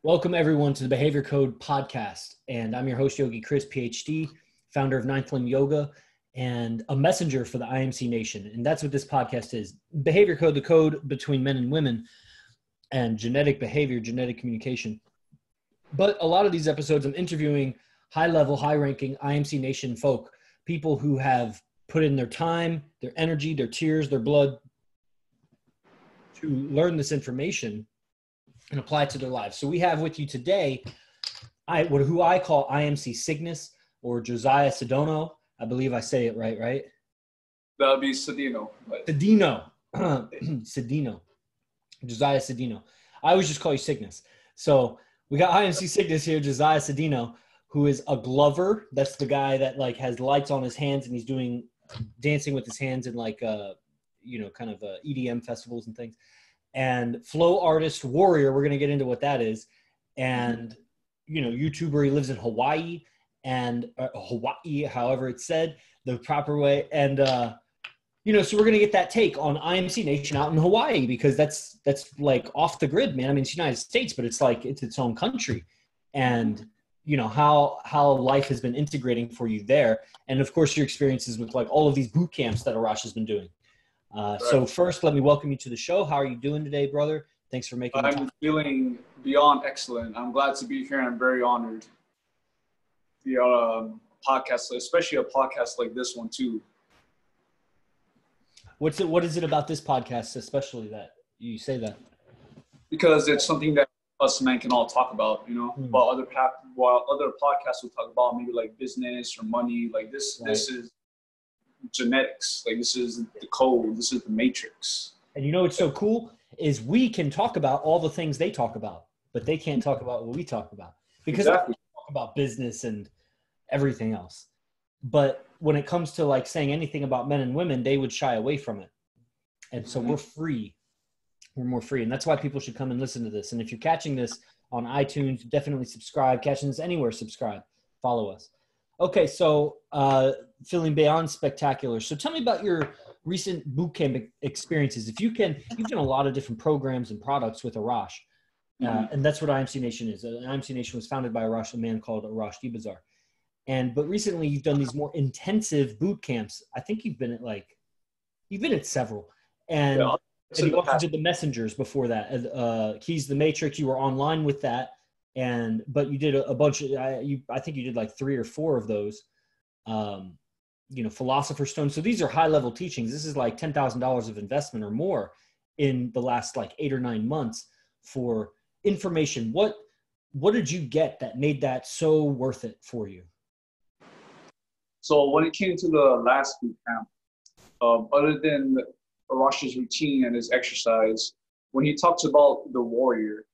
Welcome everyone to the Behavior Code podcast. And I'm your host, Yogi Chris, PhD, founder of Ninth Limb Yoga, and a messenger for the IMC Nation. And that's what this podcast is. Behavior Code, the code between men and women, and genetic behavior, genetic communication. But a lot of these episodes, I'm interviewing high-level, high-ranking IMC Nation folk, people who have put in their time, their energy, their tears, their blood to learn this information and apply it to their lives. So we have with you today, who I call IMC Cygnus, or Josiah Sedano. I believe I say it right? That would be Sedino. Sedino. Josiah Sedino. I always just call you Cygnus. So we got IMC Cygnus here, Josiah Sedino, who is a glover. That's the guy that like has lights on his hands and he's doing dancing with his hands in like, EDM festivals and things. And flow artist warrior, we're going to get into what that is. And, YouTuber, he lives in Hawaii Hawaii, however it's said the proper way. And, so we're going to get that take on IMC Nation out in Hawaii, because that's like off the grid, man. I mean, it's United States, but it's like, it's its own country. And, how life has been integrating for you there. And of course, your experiences with like all of these boot camps that Arash has been doing. So first, let me welcome you to the show. How are you doing today, brother? Thanks for making the time. I'm feeling beyond excellent. I'm glad to be here. I'm very honored to be on a podcast, especially a podcast like this one too. What is it about this podcast, especially that you say that? Because it's something that us men can all talk about, while other podcasts will talk about maybe like business or money. Like this, right. This is genetics. Like this is the code. This is the matrix. And what's so cool is we can talk about all the things they talk about, but they can't talk about what we talk about, because exactly. we talk about business and everything else. But when it comes to like saying anything about men and women, they would shy away from it. And so we're free. We're more free. And that's why people should come and listen to this. And if you're catching this on iTunes, definitely subscribe. Catching this anywhere, subscribe. Follow us. Okay, so feeling beyond spectacular. So tell me about your recent boot camp experiences. You've done a lot of different programs and products with Arash. And that's what IMC Nation is. IMC Nation was founded by Arash, a man called Arash Dibazar. But recently you've done these more intensive boot camps. I think you've been at several. And you also did the messengers before that. Keys the Matrix, you were online with that. But you did a bunch of, I think you did like 3 or 4 of those, Philosopher's Stone. So these are high level teachings. This is like $10,000 of investment or more in the last like 8 or 9 months for information. What did you get that made that so worth it for you? So when it came to the last boot camp, other than Arash's routine and his exercise, when he talks about the warrior,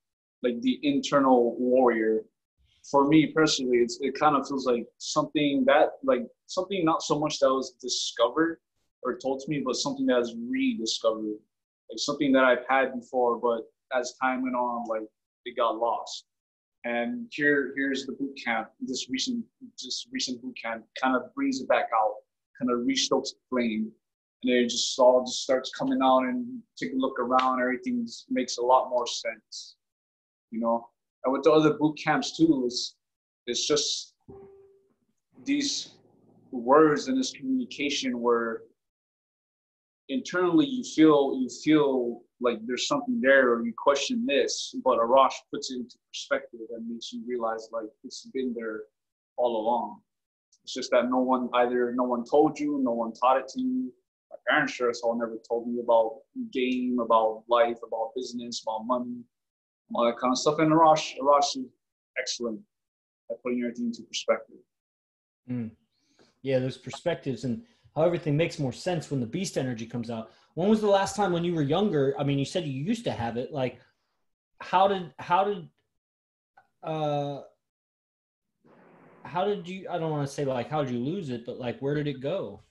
like the internal warrior, for me personally, it kind of feels like something not so much that was discovered or told to me, but something that was rediscovered, like something that I've had before, but as time went on, like it got lost. And here's the boot camp. This recent boot camp kind of brings it back out, kind of restokes the flame, and it just all starts coming out. And take a look around, everything makes a lot more sense. And with the other boot camps too, it's just these words and this communication where internally you feel like there's something there, or you question this, but Arash puts it into perspective and makes you realize like it's been there all along. It's just that no one told you, no one taught it to you. My parents sure as hell never told me about game, about life, about business, about money, all that kind of stuff. And Arash is excellent at putting everything into perspective. Yeah, those perspectives and how everything makes more sense when the beast energy comes out. When was the last time when you were younger? I mean, you said you used to have it. Like, how did you, I don't want to say like, how did you lose it, but like, where did it go?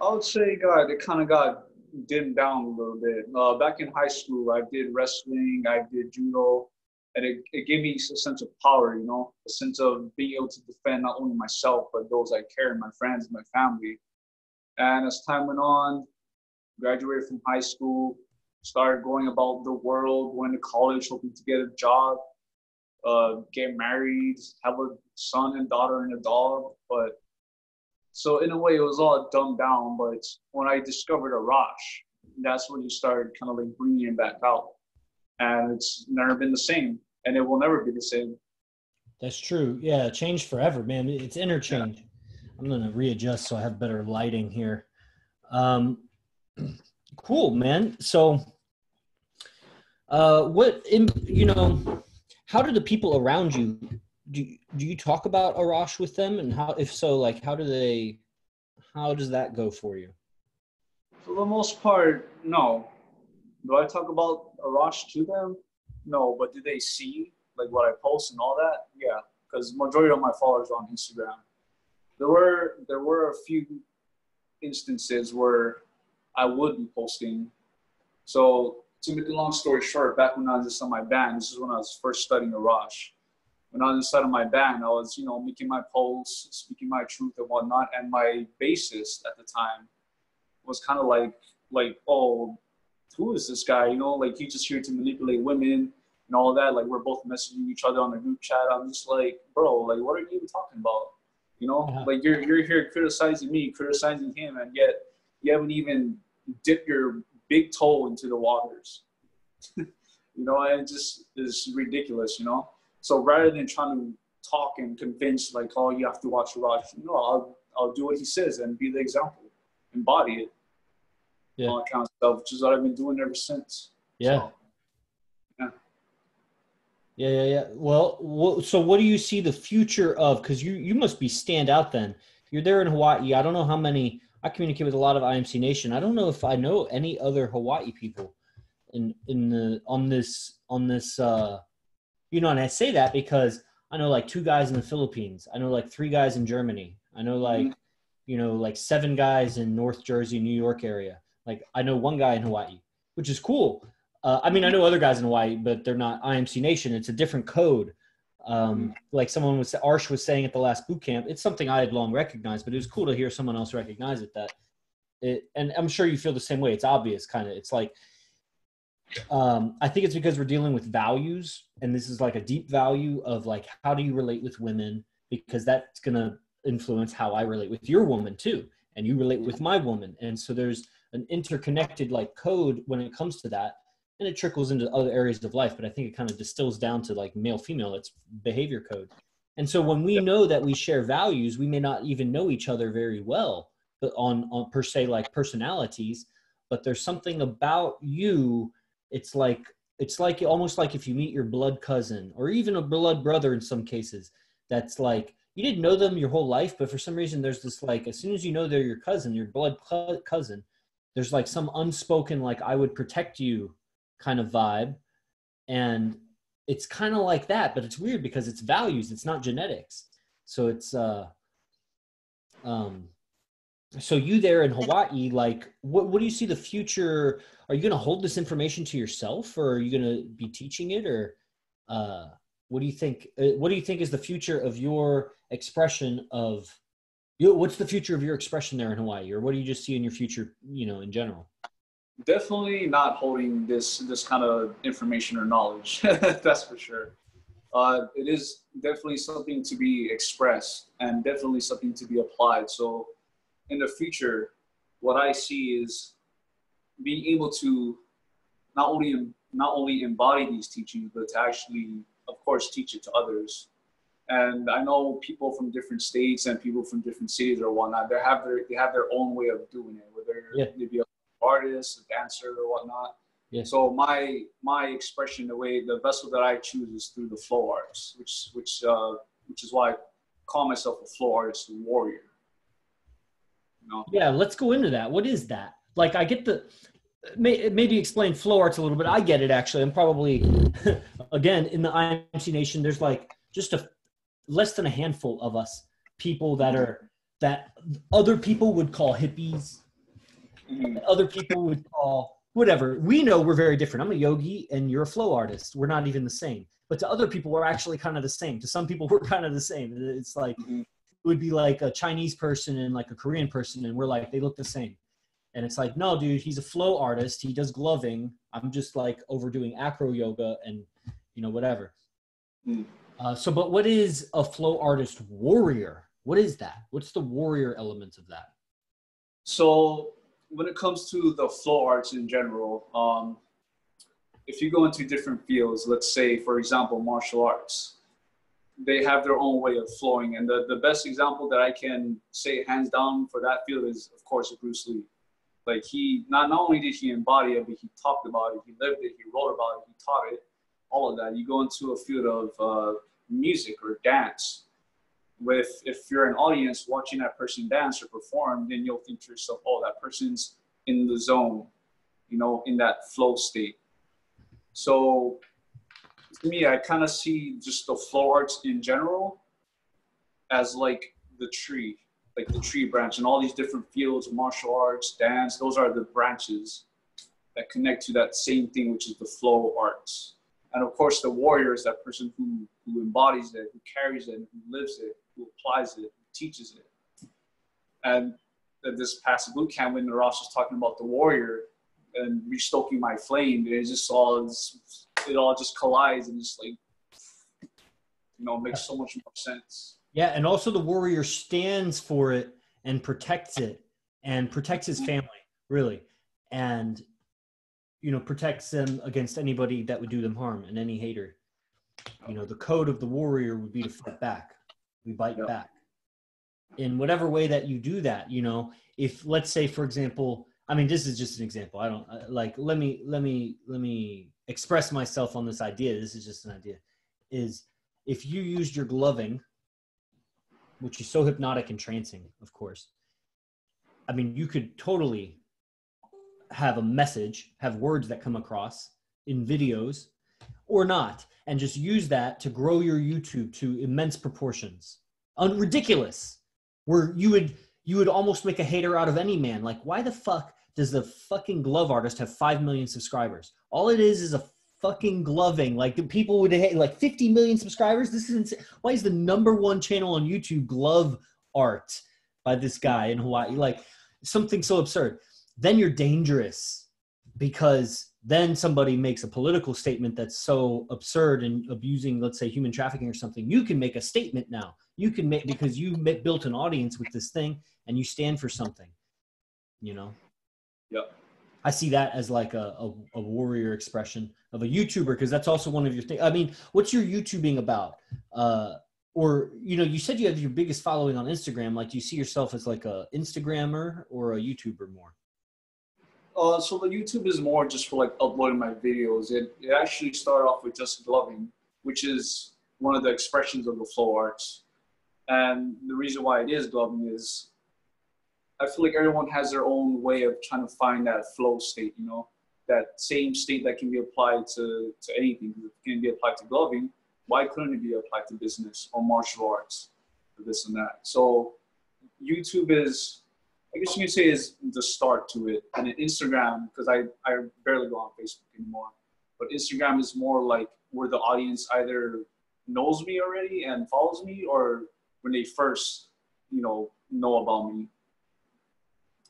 I would say, it kind of got dimmed down a little bit. Back in high school, I did wrestling, I did judo, and it gave me a sense of power, a sense of being able to defend not only myself, but those I care, my friends, my family. And as time went on, graduated from high school, started going about the world, going to college, hoping to get a job. get married, have a son and daughter and a dog. But so in a way, it was all dumbed down. But when I discovered Arash, that's when you started kind of like bringing it back out, and it's never been the same, and it will never be the same. That's true. Yeah, changed forever, man. It's interchange. Yeah. I'm gonna readjust so I have better lighting here. Cool, man. So, how do the people around you do you talk about Arash with them, and how, if so, like how does that go for you? For the most part, no. Do I talk about Arash to them? No, but do they see like what I post and all that? Yeah, because majority of my followers are on Instagram. There were a few instances where I would be posting. So to make a long story short, back when I was just on my band, this is when I was first studying Arash. When I was inside of my band, I was, making my posts, speaking my truth and whatnot. And my bassist at the time was kind of like, oh, who is this guy? Like he's just here to manipulate women and all that. Like we're both messaging each other on the group chat. I'm just like, bro, like what are you even talking about? Like you're here criticizing me, criticizing him, and yet you haven't even dipped your big toe into the waters. And it just is ridiculous, So rather than trying to talk and convince, like, oh, you have to watch Raj, I'll do what he says and be the example, embody it, all that kind of stuff, which is what I've been doing ever since. Yeah. So, yeah. Yeah. Well, so what do you see the future of? Because you must be stand out then. You're there in Hawaii. I don't know how many. I communicate with a lot of IMC Nation. I don't know if I know any other Hawaii people on this. And I say that because I know like 2 guys in the Philippines. I know like 3 guys in Germany. I know like, like 7 guys in North Jersey, New York area. Like I know 1 guy in Hawaii, which is cool. I mean, I know other guys in Hawaii, but they're not IMC Nation. It's a different code. Like Arsh was saying at the last boot camp, it's something I had long recognized, but it was cool to hear someone else recognize it. And I'm sure you feel the same way. It's obvious kind of. It's like, I think it's because we're dealing with values, and this is like a deep value of like, how do you relate with women? Because that's going to influence how I relate with your woman too. And you relate with my woman. And so there's an interconnected like code when it comes to that. And it trickles into other areas of life, but I think it kind of distills down to like male, female, it's behavior code. And so when we know that we share values, we may not even know each other very well, but on per se, like personalities, but there's something about you. It's like almost like if you meet your blood cousin or even a blood brother in some cases, that's like, you didn't know them your whole life, but for some reason there's this like, as soon as you know they're your cousin, your blood cousin, there's like some unspoken, like I would protect you kind of vibe. And it's kind of like that, but it's weird because it's values, it's not genetics. So it's so you there in Hawaii, like what do you see the future? Are you going to hold this information to yourself, or are you going to be teaching it, or what do you think is the future of your expression of what's the future of your expression there in Hawaii, or what do you just see in your future, in general? Definitely not holding this kind of information or knowledge. That's for sure. It is definitely something to be expressed and definitely something to be applied. So in the future, what I see is being able to not only embody these teachings, but to actually, of course, teach it to others. And I know people from different states and people from different cities or whatnot, they have their own way of doing it, whether they be artist, a dancer, or whatnot. Yeah. So my expression, the vessel that I choose is through the flow arts, which is why I call myself a flow artist, a warrior. Yeah, let's go into that. What is that? Like, I get maybe explain flow arts a little bit. I get it actually. I'm probably again in the IMC Nation. There's like just less than a handful of us people that other people would call hippies. Other people would call whatever. We know we're very different. I'm a yogi and you're a flow artist. We're not even the same. But to other people, we're actually kind of the same. To some people, we're kind of the same. It's like, it would be like a Chinese person and like a Korean person, and we're like, they look the same. And it's like, no, dude, he's a flow artist. He does gloving. I'm just like overdoing acro yoga and, whatever. Mm. But what is a flow artist warrior? What is that? What's the warrior element of that? So when it comes to the flow arts in general, if you go into different fields, let's say, for example, martial arts, they have their own way of flowing. And the best example that I can say hands down for that field is, of course, Bruce Lee. Like he, not only did he embody it, but he talked about it, he lived it, he wrote about it, he taught it, all of that. You go into a field of music or dance, if you're an audience watching that person dance or perform, then you'll think to yourself, oh, that person's in the zone, you know, in that flow state. So to me, I kind of see just the flow arts in general as like the tree branch, and all these different fields, martial arts, dance, those are the branches that connect to that same thing, which is the flow arts. And of course, the warrior is that person who embodies it, who carries it, who lives it, who applies it, who teaches it. And this past boot camp, when Ross was talking about the warrior and restoking my flame, it all just collides and just like, you know, makes so much more sense. Yeah, and also the warrior stands for it and protects his family, really, and you know, protects them against anybody that would do them harm and any hater. You know, the code of the warrior would be to fight back. We bite back. In whatever way that you do that, you know, if let's say, for example, I mean, this is just an example. I don't like, let me express myself on this idea. This is just an idea. Is if you used your gloving, which is so hypnotic and trancing, of course. I mean, you could totally have a message, have words that come across in videos or not, and just use that to grow your YouTube to immense proportions. Ridiculous. Where you would almost make a hater out of any man. Like, why the fuck does the fucking glove artist have 5 million subscribers? All it is a fucking gloving. Like, the people would hate, like 50 million subscribers. This is insane. Why is the #1 channel on YouTube glove art by this guy in Hawaii? Like, something so absurd. Then you're dangerous, because then somebody makes a political statement that's so absurd and abusing, let's say, human trafficking or something. You can make a statement now. You can make, because you built an audience with this thing and you stand for something, you know? Yep. I see that as like a warrior expression of a YouTuber, because that's also one of your things. I mean, what's your YouTubing about? Or, you know, you said you have your biggest following on Instagram. Like, do you see yourself as like a Instagrammer or a YouTuber more? So the YouTube is more just for like uploading my videos. It actually started off with just gloving, which is one of the expressions of the flow arts. And the reason why it is gloving is I feel like everyone has their own way of trying to find that flow state, you know, that same state that can be applied to anything. It can be applied to gloving. Why couldn't it be applied to business or martial arts or this and that? So YouTube is, I guess you can say, is the start to it. And then Instagram, because I barely go on Facebook anymore, but Instagram is more like where the audience either knows me already and follows me, or when they first, you know about me.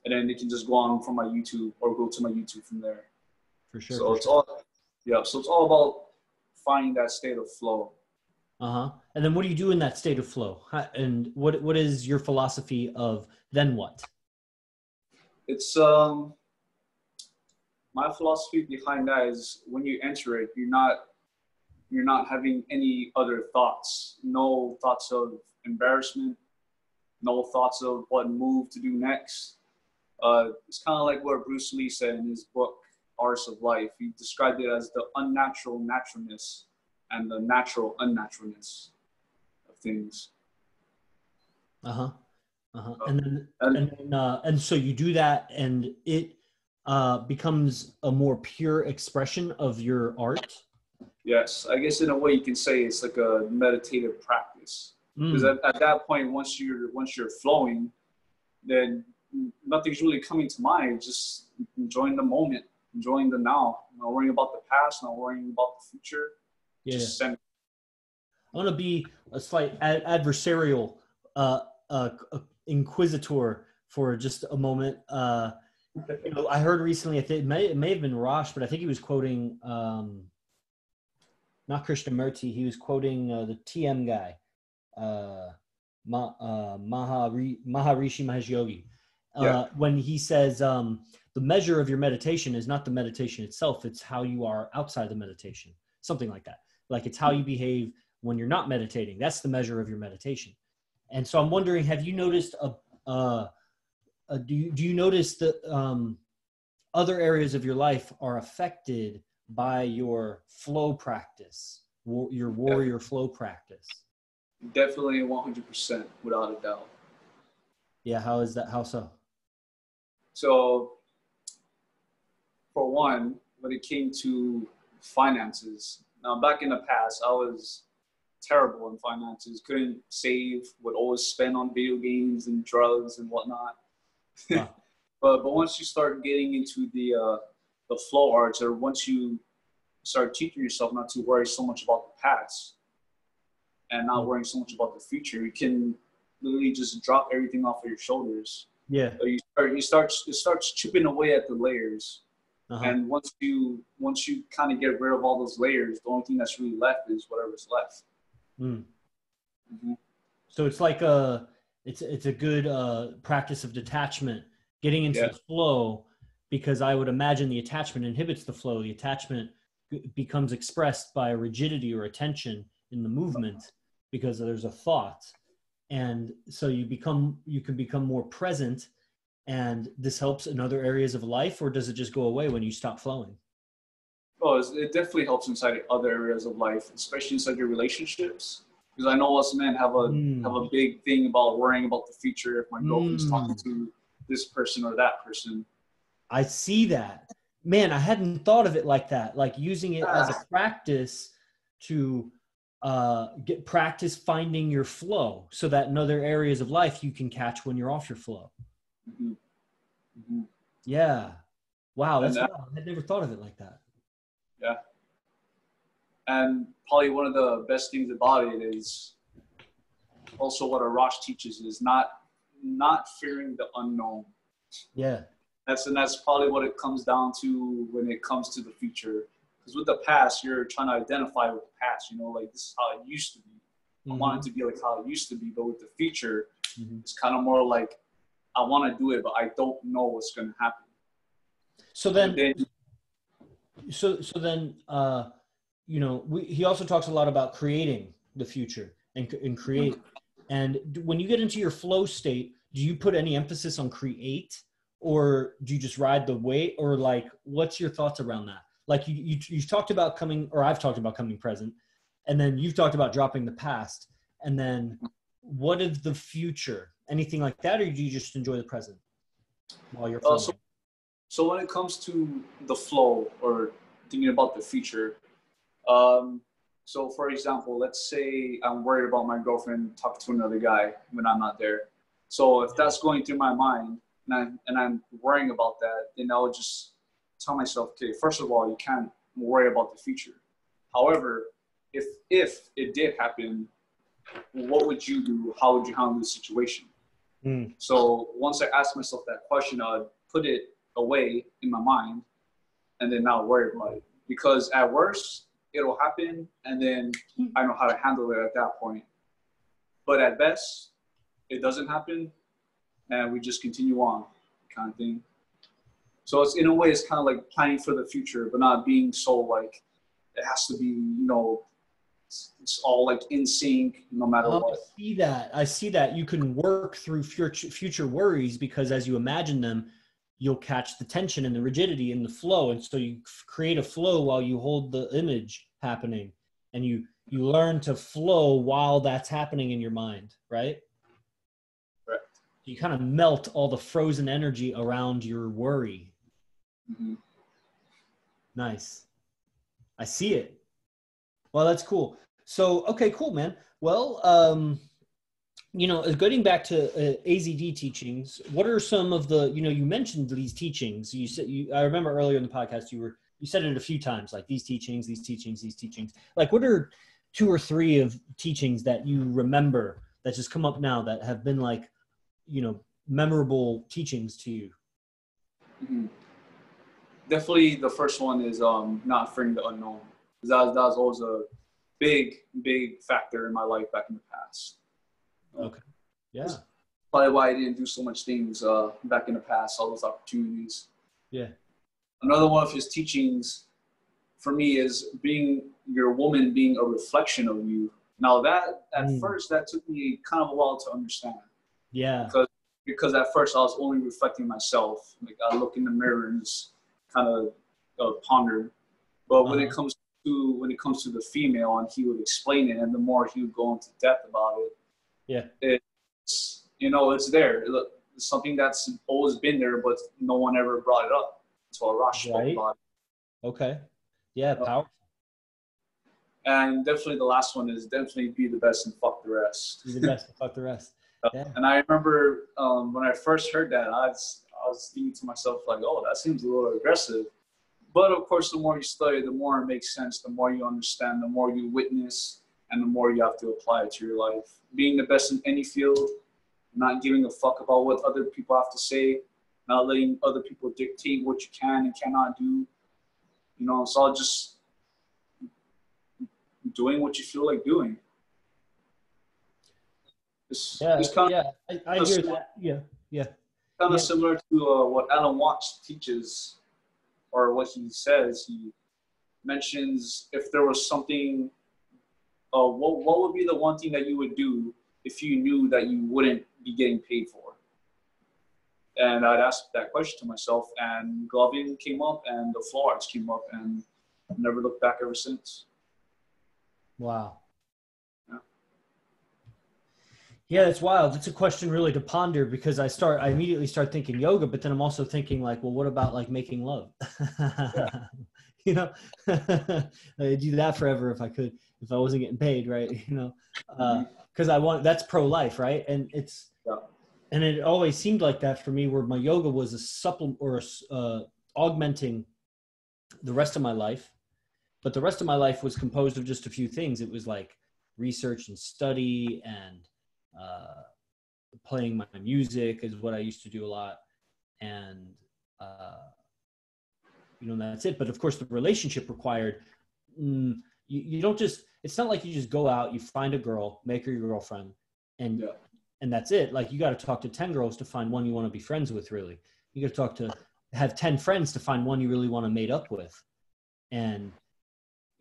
And then they can just go on from my YouTube or go to my YouTube from there. For sure. So it's all about finding that state of flow. And then what do you do in that state of flow? And what is your philosophy of then what? It's my philosophy behind that is when you enter it, you're not having any other thoughts. No thoughts of embarrassment, no thoughts of what move to do next. It's kind of like what Bruce Lee said in his book, Arts of Life. He described it as the unnatural naturalness and the natural unnaturalness of things. And so you do that, and it becomes a more pure expression of your art. Yes, I guess in a way you can say it's like a meditative practice. Because at that point, once you're flowing, then nothing's really coming to mind. Just enjoying the moment, enjoying the now. Not worrying about the past, not worrying about the future. Yeah. Just send. I want to be a slight adversarial inquisitor for just a moment. I heard recently, I think it may have been Rosh, but I think he was quoting not Krishnamurti. He was quoting the TM guy, Maharishi Mahesh Yogi, when he says the measure of your meditation is not the meditation itself, it's how you are outside the meditation, something like that. Like it's how you behave when you're not meditating. That's the measure of your meditation. And so I'm wondering, have you noticed do you notice that other areas of your life are affected by your flow practice, your warrior flow practice? Definitely 100%, without a doubt. Yeah, how is that? How so? So, for one, when it came to finances, now back in the past, I was terrible in finances, couldn't save, would always spend on video games and drugs and whatnot. Wow. but once you start getting into the flow arts, or once you start teaching yourself not to worry so much about the past and not worrying so much about the future, you can literally just drop everything off of your shoulders. Yeah. It starts chipping away at the layers. And once you kind of get rid of all those layers, the only thing that's really left is whatever's left. So it's like it's a good practice of detachment, getting into the flow, because I would imagine the attachment inhibits the flow. The attachment becomes expressed by a rigidity or a tension in the movement because there's a thought. And so you can become more present, and this helps in other areas of life, or does it just go away when you stop flowing? Oh, it definitely helps inside other areas of life, especially inside your relationships. Because I know us men have a big thing about worrying about the future. If my girlfriend's talking to this person or that person. I see that. Man, I hadn't thought of it like that. Like using it as a practice to get practice finding your flow, so that in other areas of life you can catch when you're off your flow. Yeah. Wow, that's wild. I had never thought of it like that. Yeah. And probably one of the best things about it is also what Arash teaches is not fearing the unknown. Yeah. That's probably what it comes down to when it comes to the future. Because with the past, you're trying to identify with the past, like this is how it used to be. I want it to be like how it used to be. But with the future, it's kind of more like, I want to do it, but I don't know what's going to happen. So then he also talks a lot about creating the future and create. And when you get into your flow state, do you put any emphasis on create, or do you just ride the wave, or like, what's your thoughts around that? Like you talked about coming, or I've talked about coming present, and then you've talked about dropping the past. And then what is the future? Anything like that, or do you just enjoy the present while you're flowing? So when it comes to the flow or thinking about the future, so for example, let's say I'm worried about my girlfriend talking to another guy when I'm not there. So if that's going through my mind and I'm worrying about that, then I would just tell myself, okay, first of all, you can't worry about the future. However, if it did happen, what would you do? How would you handle the situation? So once I ask myself that question, I'd put it away in my mind and then not worry about it. Because at worst, it'll happen, and then I know how to handle it at that point. But at best, it doesn't happen, and we just continue on, kind of thing. So it's, in a way, it's kind of like planning for the future, but not being so like, it has to be, it's all like in sync, no matter what. I see that. You can work through future worries, because as you imagine them, you'll catch the tension and the rigidity and the flow. And so you create a flow while you hold the image happening, and you learn to flow while that's happening in your mind, right? Right. You kind of melt all the frozen energy around your worry. Nice. I see it. Well, that's cool. So, okay, cool, man. Well, getting back to AZD teachings, what are some of the, you mentioned these teachings. You said, I remember earlier in the podcast, you said it a few times, like these teachings. Like, what are 2 or 3 of teachings that you remember that just come up now that have been like, memorable teachings to you? Definitely the first one is not fearing the unknown. That was always a big factor in my life back in the past. Okay. Yeah. That's probably why I didn't do so much things back in the past, all those opportunities. Yeah. Another one of his teachings for me is being your woman being a reflection of you. Now that at first that took me kind of a while to understand. Yeah. Because at first I was only reflecting myself. Like I look in the mirror and just kind of ponder. But when it comes to the female, and he would explain it, and the more he would go into depth about it, it's it's there. It's something that's always been there, but no one ever brought it up. So Arash spoke about it. Okay. Yeah, powerful. And definitely the last one is definitely be the best and fuck the rest. Be the best and fuck the rest. Yeah. And I remember when I first heard that, I was thinking to myself like, oh, that seems a little aggressive. But of course, the more you study, the more it makes sense, the more you understand, the more you witness, and the more you have to apply it to your life. Being the best in any field, not giving a fuck about what other people have to say, not letting other people dictate what you can and cannot do. It's all just doing what you feel like doing. I hear that. Yeah. Kind of similar to what Alan Watts teaches, or what he says. He mentions if there was something, what would be the one thing that you would do if you knew that you wouldn't be getting paid for? And I'd ask that question to myself, and gloving came up, and the floor arts came up, and I've never looked back ever since. Wow. Yeah, that's wild. It's a question really to ponder, because I immediately start thinking yoga, but then I'm also thinking like, well, what about like making love? I'd do that forever if I wasn't getting paid, right? Because that's pro-life, right? And and it always seemed like that for me, where my yoga was a supplement or augmenting the rest of my life. But the rest of my life was composed of just a few things. It was like research and study, and playing my music is what I used to do a lot. And, that's it. But of course the relationship required, you don't just, it's not like you just go out, you find a girl, make her your girlfriend, and that's it. Like you got to talk to 10 girls to find one you want to be friends with, really. You got to have 10 friends to find one you really want to mate up with. And,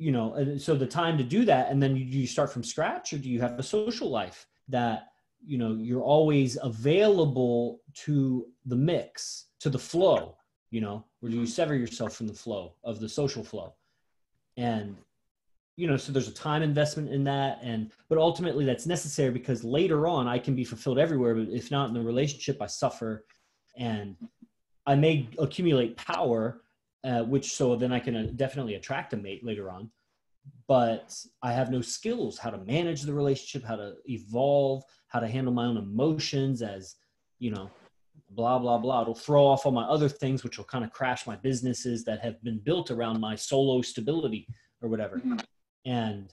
and so the time to do that, and then do you start from scratch, or do you have a social life that, you're always available to the mix, to the flow, or do you sever yourself from the flow of the social flow? And, so there's a time investment in that. But ultimately that's necessary, because later on I can be fulfilled everywhere, but if not in the relationship, I suffer, and I may accumulate power, so then I can definitely attract a mate later on. But I have no skills how to manage the relationship, how to evolve, how to handle my own emotions, as, blah, blah, blah. It'll throw off all my other things, which will kind of crash my businesses that have been built around my solo stability or whatever. And,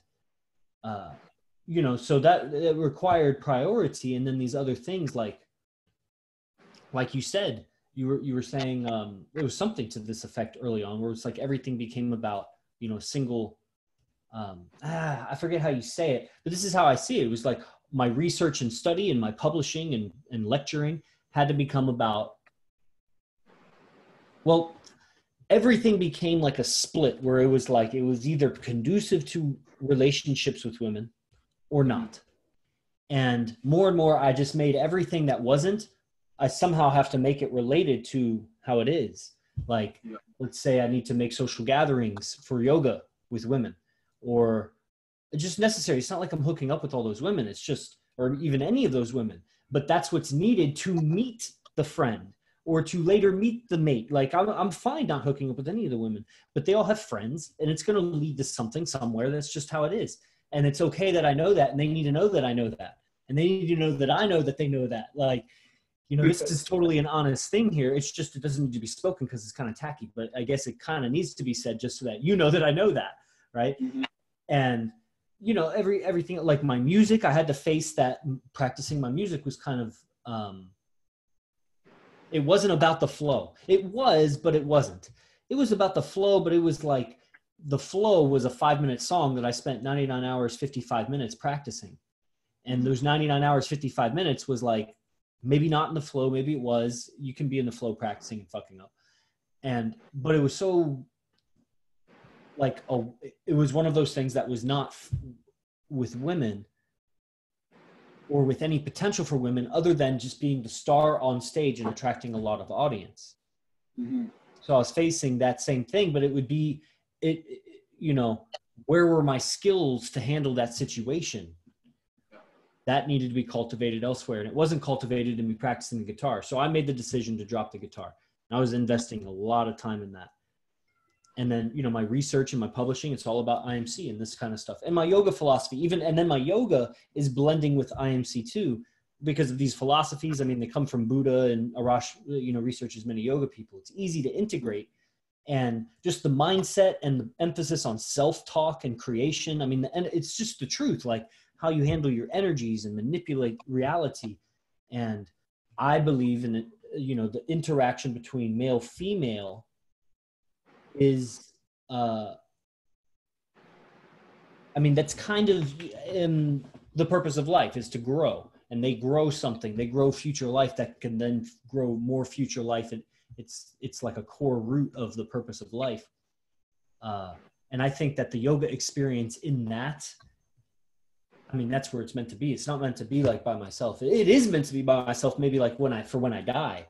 so that it required priority. And then these other things, like you said, you were saying, it was something to this effect early on, where it's like everything became about, single, I forget how you say it, but this is how I see it. It was like my research and study and my publishing and lecturing had to become about, well, everything became like a split, where it was like, it was either conducive to relationships with women or not. And more, I just made everything that wasn't, I somehow have to make it related to how it is. Like, let's say I need to make social gatherings for yoga with women, or it's just necessary. It's not like I'm hooking up with all those women. It's just, or even any of those women, but that's what's needed to meet the friend, or to later meet the mate. Like I'm fine not hooking up with any of the women, but they all have friends, and it's going to lead to something somewhere. That's just how it is. And it's okay that I know that, and they need to know that I know that. And they need to know that I know that they know that. Like, this is totally an honest thing here. It's just, it doesn't need to be spoken because it's kind of tacky, but I guess it kind of needs to be said just so that that I know that. Right. And, everything, like my music, I had to face that. Practicing my music was kind of, it wasn't about the flow. It was, but it wasn't. It was about the flow, but it was like, the flow was a 5-minute song that I spent 99 hours, 55 minutes practicing. And those 99 hours, 55 minutes was like, maybe not in the flow, maybe it was. You can be in the flow practicing and fucking up. But it was so like, it was one of those things that was not with women or with any potential for women other than just being the star on stage and attracting a lot of audience. Mm-hmm. So I was facing that same thing, but it would be, you know, where were my skills to handle that situation? That needed to be cultivated elsewhere. And it wasn't cultivated in me practicing the guitar. So I made the decision to drop the guitar. And I was investing a lot of time in that. And then, you know, my research and my publishing, it's all about IMC and this kind of stuff. And my yoga philosophy, and then my yoga is blending with IMC too, because of these philosophies. I mean, they come from Buddha, and Arash, you know, researches many yoga people. It's easy to integrate. And just the mindset and the emphasis on self-talk and creation. I mean, and it's just the truth, like how you handle your energies and manipulate reality. And I believe in it, you know, the interaction between male, female is, I mean, that's kind of the purpose of life, is to grow. And they grow something, they grow future life that can then grow more future life. And it's like a core root of the purpose of life. And I think that the yoga experience in that, I mean, that's where it's meant to be. It's not meant to be like by myself. It is meant to be by myself, maybe like when I die.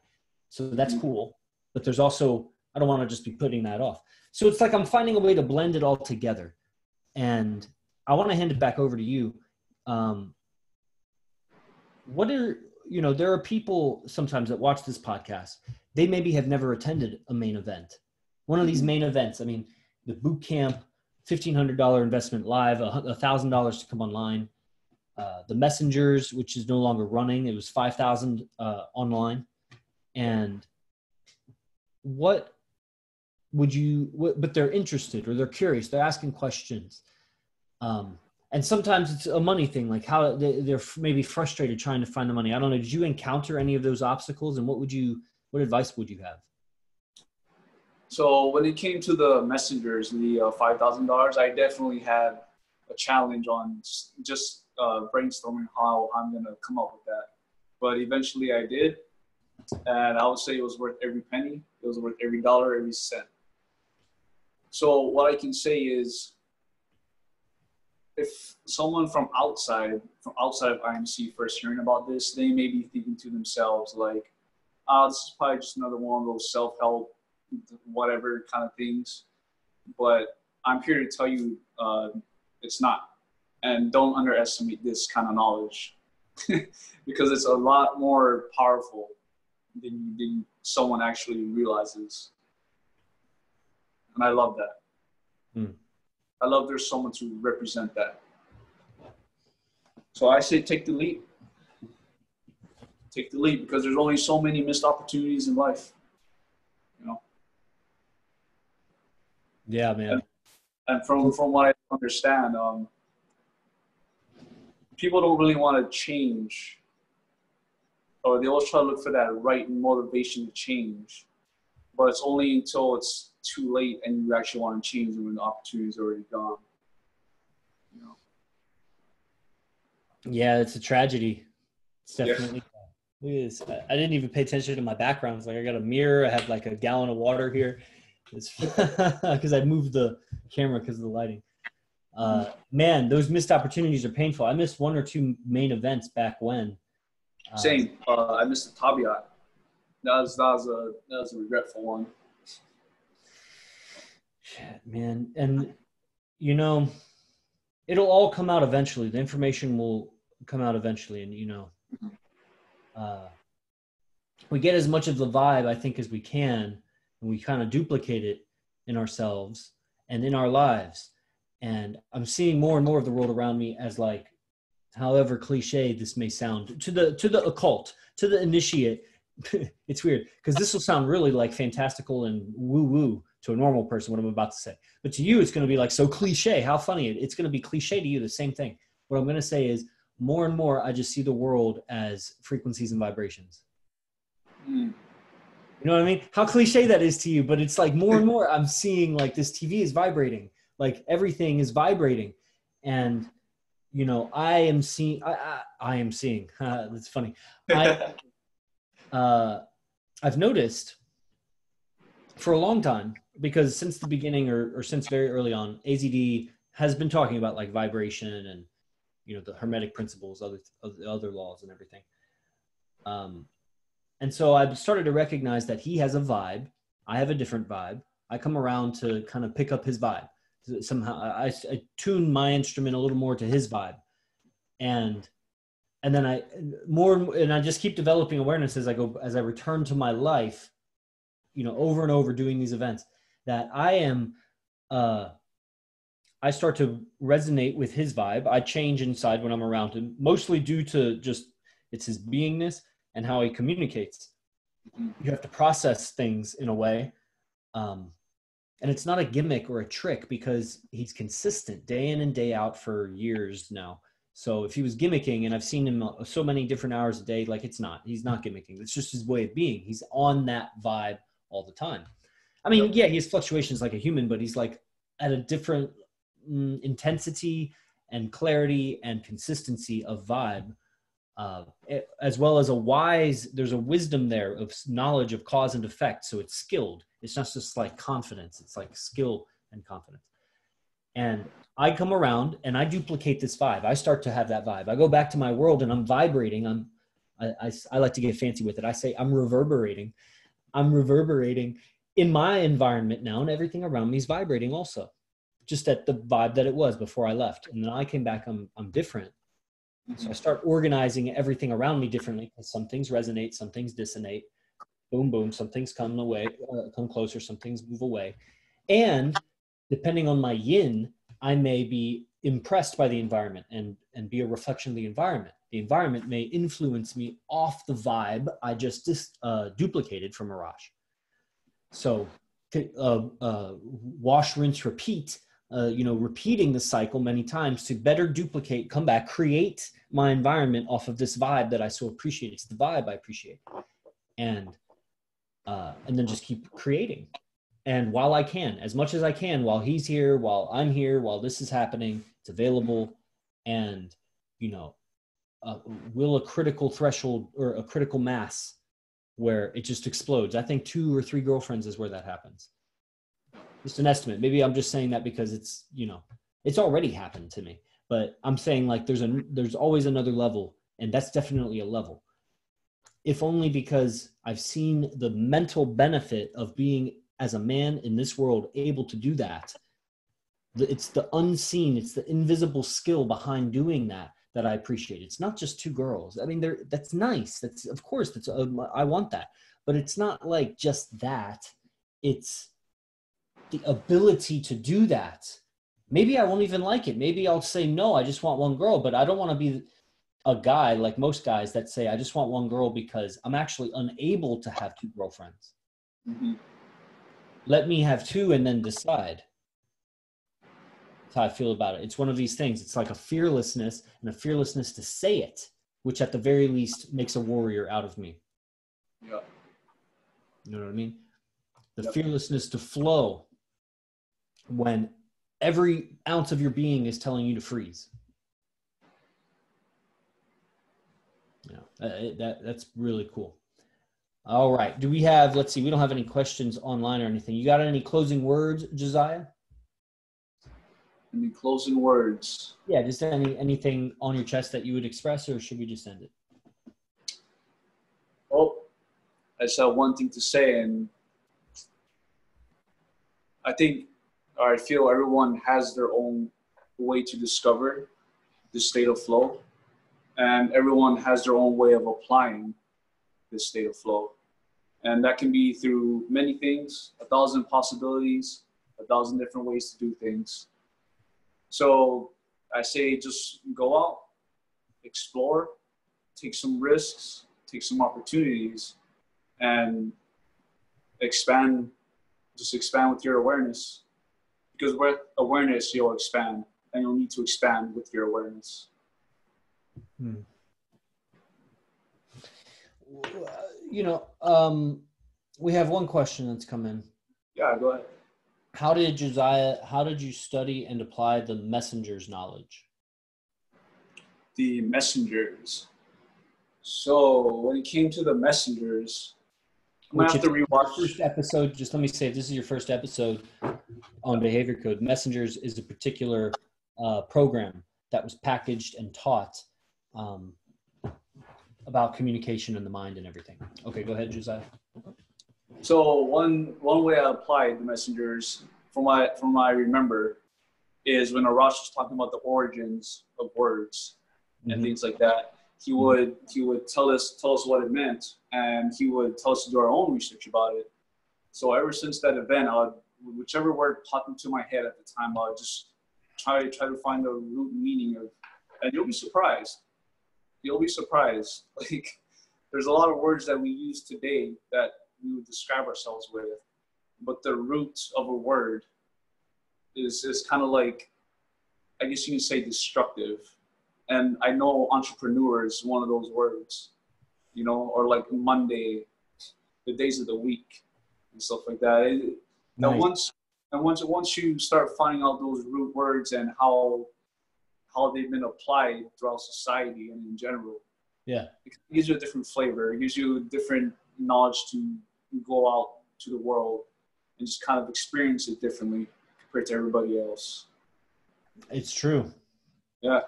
So that's cool. But there's also, I don't want to just be putting that off. So it's like I'm finding a way to blend it all together. And I want to hand it back over to you. What are, you know, there are people sometimes that watch this podcast. They maybe have never attended a main event. One of these main events, I mean, the boot camp, $1,500 investment live, $1,000 to come online. The Messengers, which is no longer running, it was $5,000 online. And what would you, but they're interested or they're curious, they're asking questions. And sometimes it's a money thing, like how they're maybe frustrated trying to find the money. I don't know. Did you encounter any of those obstacles, and what advice would you have? So when it came to the Messengers, the $5,000, I definitely had a challenge on just brainstorming how I'm going to come up with that. But eventually I did. And I would say it was worth every penny. It was worth every dollar, every cent. So what I can say is, if someone from outside of IMC first hearing about this, they may be thinking to themselves like, this is probably just another one of those self-help, whatever kind of things. But I'm here to tell you it's not. And don't underestimate this kind of knowledge because it's a lot more powerful than someone actually realizes. And I love that. I love there's someone to represent that. So I say take the leap. Take the leap, because there's only so many missed opportunities in life. You know? Yeah, man. And from what I understand, people don't really want to change, or they always try to look for that right motivation to change. But it's only until it's too late and you actually want to change when the opportunity's already gone. You know? Yeah, it's a tragedy. It's definitely. Look at this. I didn't even pay attention to my background. It's like I got a mirror. I have like a gallon of water here. It's because I moved the camera because of the lighting. Man, those missed opportunities are painful. I missed 1 or 2 main events back when. Same. I missed the Tabiat. That was a regretful one. Shit, man. And, you know, it'll all come out eventually. The information will come out eventually. And, you know, we get as much of the vibe, I think, as we can, and we kind of duplicate it in ourselves and in our lives. And I'm seeing more and more of the world around me as, like, however cliche this may sound, to the occult, to the initiate. It's weird because this will sound really like fantastical and woo-woo to a normal person, what I'm about to say. But to you, it's going to be like so cliche. How funny. It's going to be cliche to you, the same thing. What I'm going to say is more and more, I just see the world as frequencies and vibrations. You know what I mean? How cliche that is to you, but it's like more and more I'm seeing like this TV is vibrating. like everything is vibrating. And, you know, I am seeing, it's funny. I've noticed for a long time, because since the beginning or since very early on, AZD has been talking about like vibration and, you know, the hermetic principles, other laws and everything. And so I've started to recognize that he has a vibe. I have a different vibe. I come around to kind of pick up his vibe. Somehow I tune my instrument a little more to his vibe. And then I just keep developing awareness as I return to my life, you know, over and over doing these events, that I start to resonate with his vibe. I change inside when I'm around him, mostly due to just, it's his beingness and how he communicates. You have to process things in a way. And it's not a gimmick or a trick, because he's consistent day in and day out for years now. So if he was gimmicking, and I've seen him so many different hours a day, like he's not gimmicking. It's just his way of being. He's on that vibe all the time. I mean, yeah, he has fluctuations like a human, but he's like at a different intensity and clarity and consistency of vibe, as well as there's a wisdom there of knowledge of cause and effect. So it's skilled. It's not just like confidence. It's like skill and confidence. And I come around and I duplicate this vibe. I start to have that vibe. I go back to my world and I'm vibrating. I like to get fancy with it. I say I'm reverberating. I'm reverberating in my environment now, and everything around me is vibrating also, just at the vibe that it was before I left. And then I came back, I'm different. So I start organizing everything around me differently, because some things resonate, some things dissonate. Boom, boom. Some things come away, come closer. Some things move away. And depending on my yin, I may be impressed by the environment and be a reflection of the environment. The environment may influence me off the vibe I just duplicated from Mirage. So wash, rinse, repeat, repeating the cycle many times to better duplicate, come back, create my environment off of this vibe that I so appreciate. It's the vibe I appreciate. And then just keep creating. And while I can, as much as I can, while he's here, while I'm here, while this is happening, it's available. And, will a critical threshold or a critical mass where it just explodes. I think 2 or 3 girlfriends is where that happens. Just an estimate. Maybe I'm just saying that because it's, it's already happened to me, but I'm saying like there's always another level, and that's definitely a level. If only because I've seen the mental benefit of being, as a man in this world, able to do that. It's the unseen, it's the invisible skill behind doing that I appreciate. It's not just 2 girls. I mean, that's nice. That's, of course, I want that, but it's not like just that. It's the ability to do that. Maybe I won't even like it. Maybe I'll say, no, I just want 1 girl, but I don't want to be a guy like most guys that say, I just want 1 girl because I'm actually unable to have 2 girlfriends. Mm-hmm. Let me have 2 and then decide. That's how I feel about it. It's one of these things. It's like a fearlessness, and a fearlessness to say it, which at the very least makes a warrior out of me. Yeah. You know what I mean? The fearlessness to flow when every ounce of your being is telling you to freeze. That's really cool. All right. Do we have, let's see, we don't have any questions online or anything. You got any closing words, Josiah? Any closing words? Yeah, just anything on your chest that you would express, or should we just end it? Oh, I just have one thing to say, and I feel everyone has their own way to discover this state of flow, and everyone has their own way of applying this state of flow. And that can be through many things, 1,000 possibilities, 1,000 different ways to do things. So I say just go out, explore, take some risks, take some opportunities, and expand with your awareness. Because with awareness, you'll expand, and you'll need to expand with your awareness. We have one question that's come in. Yeah, go ahead. how did you study and apply the messenger's knowledge? The messengers. So when it came to the messengers, I'm going to have to rewatch. First episode, just let me say, if this is your first episode on behavior code, messengers is a particular program that was packaged and taught about communication in the mind and everything. Okay, go ahead, Josiah. So one way I applied the messengers, from what I remember, is when Arash was talking about the origins of words and things like that. He would tell us what it meant, and he would tell us to do our own research about it. So ever since that event, whichever word popped into my head at the time, I would just try to find the root meaning of, and you'll be surprised. You'll be surprised. Like, there's a lot of words that we use today that we would describe ourselves with, but the root of a word is kind of like, I guess you can say, destructive. And I know entrepreneur is one of those words, you know, or like Monday, the days of the week and stuff like that. Nice. Once you start finding out those root words and how they've been applied throughout society and in general, yeah, it gives you a different flavor. It gives you different knowledge to go out to the world and just kind of experience it differently compared to everybody else. It's true. Yeah.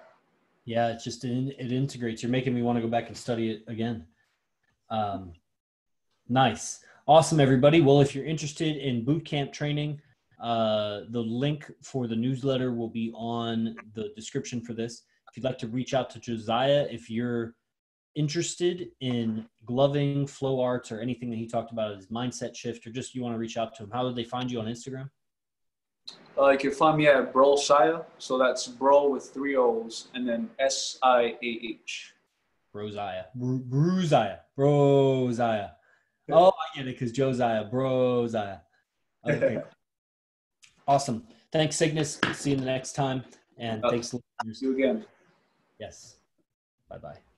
Yeah, it's just, it integrates. You're making me want to go back and study it again. Nice. Awesome, everybody. Well, if you're interested in bootcamp training, the link for the newsletter will be on the description for this. If you'd like to reach out to Josiah, if you're interested in gloving, flow arts, or anything that he talked about as mindset shift, or just you want to reach out to him, how would they find you on Instagram? You can find me at Brosiah. So that's bro with 3 O's and then Siah. Brosiah. Brosiah. Oh, I get it, because Josiah. Brosiah. Okay. Awesome. Thanks, Cygnus. See you the next time. And thanks, listeners. See you again. Yes. Bye-bye.